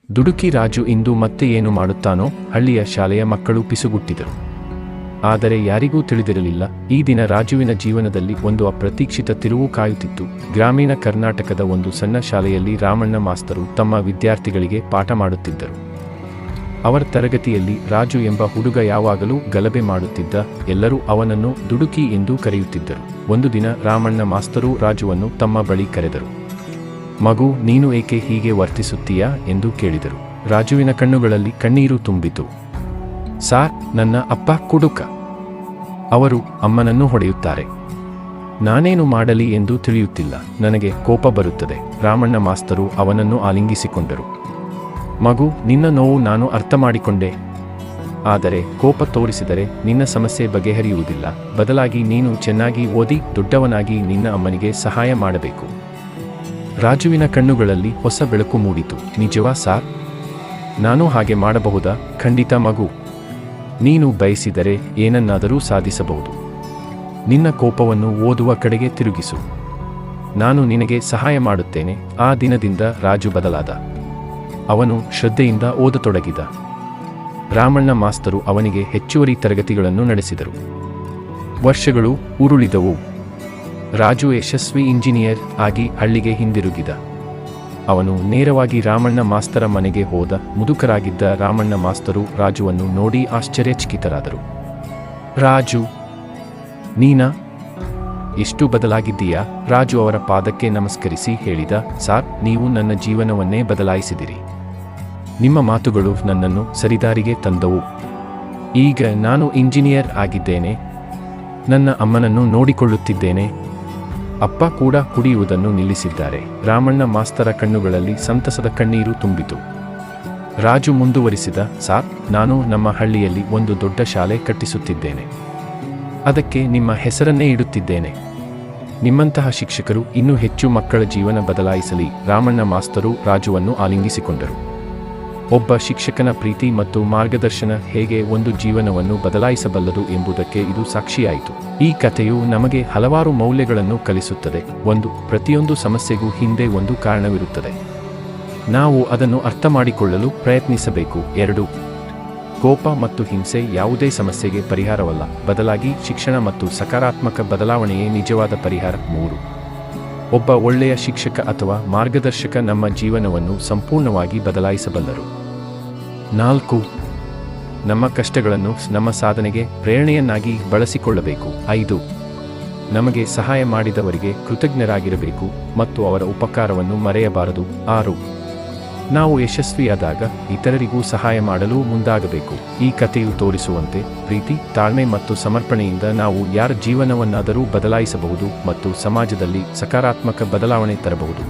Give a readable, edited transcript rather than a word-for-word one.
ದುಡುಕಿ ರಾಜು ಇಂದು ಮತ್ತೆ ಏನು ಮಾಡುತ್ತಾನೋ ಹಳ್ಳಿಯ ಶಾಲೆಯ ಮಕ್ಕಳು ಪಿಸುಗುಟ್ಟಿದರು. ಆದರೆ ಯಾರಿಗೂ ತಿಳಿದಿರಲಿಲ್ಲ, ಈ ದಿನ ರಾಜುವಿನ ಜೀವನದಲ್ಲಿ ಒಂದು ಅಪ್ರತೀಕ್ಷಿತ ತಿರುವು ಕಾಯುತ್ತಿತ್ತು. ಗ್ರಾಮೀಣ ಕರ್ನಾಟಕದ ಒಂದು ಸಣ್ಣ ಶಾಲೆಯಲ್ಲಿ ರಾಮಣ್ಣ ಮಾಸ್ತರು ತಮ್ಮ ವಿದ್ಯಾರ್ಥಿಗಳಿಗೆ ಪಾಠ ಮಾಡುತ್ತಿದ್ದರು. ಅವರ ತರಗತಿಯಲ್ಲಿ ರಾಜು ಎಂಬ ಹುಡುಗ ಯಾವಾಗಲೂ ಗಲಭೆ ಮಾಡುತ್ತಿದ್ದ. ಎಲ್ಲರೂ ಅವನನ್ನು ದುಡುಕಿ ಎಂದು ಕರೆಯುತ್ತಿದ್ದರು. ಒಂದು ದಿನ ರಾಮಣ್ಣ ಮಾಸ್ತರು ರಾಜುವನ್ನು ತಮ್ಮ ಬಳಿ ಕರೆದರು. ಮಗು, ನೀನು ಏಕೆ ಹೀಗೆ ವರ್ತಿಸುತ್ತೀಯಾ ಎಂದು ಕೇಳಿದರು. ರಾಜುವಿನ ಕಣ್ಣುಗಳಲ್ಲಿ ಕಣ್ಣೀರು ತುಂಬಿತು. ಸಾರ್, ನನ್ನ ಅಪ್ಪ ಕುಡುಕ. ಅವರು ಅಮ್ಮನನ್ನು ಹೊಡೆಯುತ್ತಾರೆ. ನಾನೇನು ಮಾಡಲಿ ಎಂದು ತಿಳಿಯುತ್ತಿಲ್ಲ. ನನಗೆ ಕೋಪ ಬರುತ್ತದೆ. ರಾಮಣ್ಣ ಮಾಸ್ತರು ಅವನನ್ನು ಆಲಿಂಗಿಸಿಕೊಂಡರು. ಮಗು, ನಿನ್ನ ನೋವು ನಾನು ಅರ್ಥ ಮಾಡಿಕೊಂಡೆ. ಆದರೆ ಕೋಪ ತೋರಿಸಿದರೆ ನಿನ್ನ ಸಮಸ್ಯೆ ಬಗೆಹರಿಯುವುದಿಲ್ಲ. ಬದಲಾಗಿ ನೀನು ಚೆನ್ನಾಗಿ ಓದಿ ದೊಡ್ಡವನಾಗಿ ನಿನ್ನ ಅಮ್ಮನಿಗೆ ಸಹಾಯ ಮಾಡಬೇಕು. ರಾಜುವಿನ ಕಣ್ಣುಗಳಲ್ಲಿ ಹೊಸ ಬೆಳಕು ಮೂಡಿತು. ನಿಜವಾ ಸಾರ್? ನಾನು ಹಾಗೆ ಮಾಡಬಹುದಾ? ಖಂಡಿತ ಮಗು. ನೀನು ಬಯಸಿದರೆ ಏನನ್ನಾದರೂ ಸಾಧಿಸಬಹುದು. ನಿನ್ನ ಕೋಪವನ್ನು ಓದುವ ಕಡೆಗೆ ತಿರುಗಿಸು. ನಾನು ನಿನಗೆ ಸಹಾಯ ಮಾಡುತ್ತೇನೆ. ಆ ದಿನದಿಂದ ರಾಜು ಬದಲಾದ. ಅವನು ಶ್ರದ್ಧೆಯಿಂದ ಓದತೊಡಗಿದ. ರಾಮಣ್ಣ ಮಾಸ್ತರು ಅವನಿಗೆ ಹೆಚ್ಚುವರಿ ತರಗತಿಗಳನ್ನು ನಡೆಸಿದರು. ವರ್ಷಗಳು ಉರುಳಿದವು. ರಾಜು ಯಶಸ್ವಿ ಇಂಜಿನಿಯರ್ ಆಗಿ ಹಳ್ಳಿಗೆ ಹಿಂದಿರುಗಿದ. ಅವನು ನೇರವಾಗಿ ರಾಮಣ್ಣ ಮಾಸ್ತರ ಮನೆಗೆ ಹೋದ. ಮುದುಕರಾಗಿದ್ದ ರಾಮಣ್ಣ ಮಾಸ್ತರು ರಾಜುವನ್ನು ನೋಡಿ ಆಶ್ಚರ್ಯಚಕಿತರಾದರು. ರಾಜು, ನೀನಾ? ಎಷ್ಟು ಬದಲಾಗಿದ್ದೀಯಾ? ರಾಜು ಅವರ ಪಾದಕ್ಕೆ ನಮಸ್ಕರಿಸಿ ಹೇಳಿದ. ಸಾರ್, ನೀವು ನನ್ನ ಜೀವನವನ್ನೇ ಬದಲಾಯಿಸಿದಿರಿ. ನಿಮ್ಮ ಮಾತುಗಳು ನನ್ನನ್ನು ಸರಿದಾರಿಗೆ ತಂದವು. ಈಗ ನಾನು ಇಂಜಿನಿಯರ್ ಆಗಿದ್ದೇನೆ. ನನ್ನ ಅಮ್ಮನನ್ನು ನೋಡಿಕೊಳ್ಳುತ್ತಿದ್ದೇನೆ. ಅಪ್ಪ ಕೂಡ ಕುಡಿಯುವುದನ್ನು ನಿಲ್ಲಿಸಿದ್ದಾರೆ. ರಾಮಣ್ಣ ಮಾಸ್ತರ ಕಣ್ಣುಗಳಲ್ಲಿ ಸಂತಸದ ಕಣ್ಣೀರು ತುಂಬಿತು. ರಾಜು ಮುಂದುವರಿಸಿದ. ಸಾರ್, ನಾನು ನಮ್ಮ ಹಳ್ಳಿಯಲ್ಲಿ ಒಂದು ದೊಡ್ಡ ಶಾಲೆ ಕಟ್ಟಿಸುತ್ತಿದ್ದೇನೆ. ಅದಕ್ಕೆ ನಿಮ್ಮ ಹೆಸರನ್ನೇ ಇಡುತ್ತಿದ್ದೇನೆ. ನಿಮ್ಮಂತಹ ಶಿಕ್ಷಕರು ಇನ್ನೂ ಹೆಚ್ಚು ಮಕ್ಕಳ ಜೀವನ ಬದಲಾಯಿಸಲಿ. ರಾಮಣ್ಣ ಮಾಸ್ತರು ರಾಜುವನ್ನು ಆಲಿಂಗಿಸಿಕೊಂಡರು. ಒಬ್ಬ ಶಿಕ್ಷಕನ ಪ್ರೀತಿ ಮತ್ತು ಮಾರ್ಗದರ್ಶನ ಹೇಗೆ ಒಂದು ಜೀವನವನ್ನು ಬದಲಾಯಿಸಬಲ್ಲದು ಎಂಬುದಕ್ಕೆ ಇದು ಸಾಕ್ಷಿಯಾಯಿತು. ಈ ಕಥೆಯು ನಮಗೆ ಹಲವಾರು ಮೌಲ್ಯಗಳನ್ನು ಕಲಿಸುತ್ತದೆ. 1. ಪ್ರತಿಯೊಂದು ಸಮಸ್ಯೆಗೂ ಹಿಂದೆ ಒಂದು ಕಾರಣವಿರುತ್ತದೆ. ನಾವು ಅದನ್ನು ಅರ್ಥ ಮಾಡಿಕೊಳ್ಳಲು ಪ್ರಯತ್ನಿಸಬೇಕು. 2. ಕೋಪ ಮತ್ತು ಹಿಂಸೆ ಯಾವುದೇ ಸಮಸ್ಯೆಗೆ ಪರಿಹಾರವಲ್ಲ. ಬದಲಾಗಿ ಶಿಕ್ಷಣ ಮತ್ತು ಸಕಾರಾತ್ಮಕ ಬದಲಾವಣೆಯೇ ನಿಜವಾದ ಪರಿಹಾರ. 3. ಒಬ್ಬ ಒಳ್ಳೆಯ ಶಿಕ್ಷಕ ಅಥವಾ ಮಾರ್ಗದರ್ಶಕ ನಮ್ಮ ಜೀವನವನ್ನು ಸಂಪೂರ್ಣವಾಗಿ ಬದಲಾಯಿಸಬಲ್ಲರು. 4. ನಮ್ಮ ಕಷ್ಟಗಳನ್ನು ನಮ್ಮ ಸಾಧನೆಗೆ ಪ್ರೇರಣೆಯನ್ನಾಗಿ ಬಳಸಿಕೊಳ್ಳಬೇಕು. 5. ನಮಗೆ ಸಹಾಯ ಮಾಡಿದವರಿಗೆ ಕೃತಜ್ಞರಾಗಿರಬೇಕು ಮತ್ತು ಅವರ ಉಪಕಾರವನ್ನು ಮರೆಯಬಾರದು. 6. ನಾವು ಯಶಸ್ವಿಯಾದಾಗ ಇತರರಿಗೂ ಸಹಾಯ ಮಾಡಲು ಮುಂದಾಗಬೇಕು. ಈ ಕಥೆಯು ತೋರಿಸುವಂತೆ ಪ್ರೀತಿ, ತಾಳ್ಮೆ ಮತ್ತು ಸಮರ್ಪಣೆಯಿಂದ ನಾವು ಯಾರ ಜೀವನವನ್ನಾದರೂ ಬದಲಾಯಿಸಬಹುದು ಮತ್ತು ಸಮಾಜದಲ್ಲಿ ಸಕಾರಾತ್ಮಕ ಬದಲಾವಣೆ ತರಬಹುದು.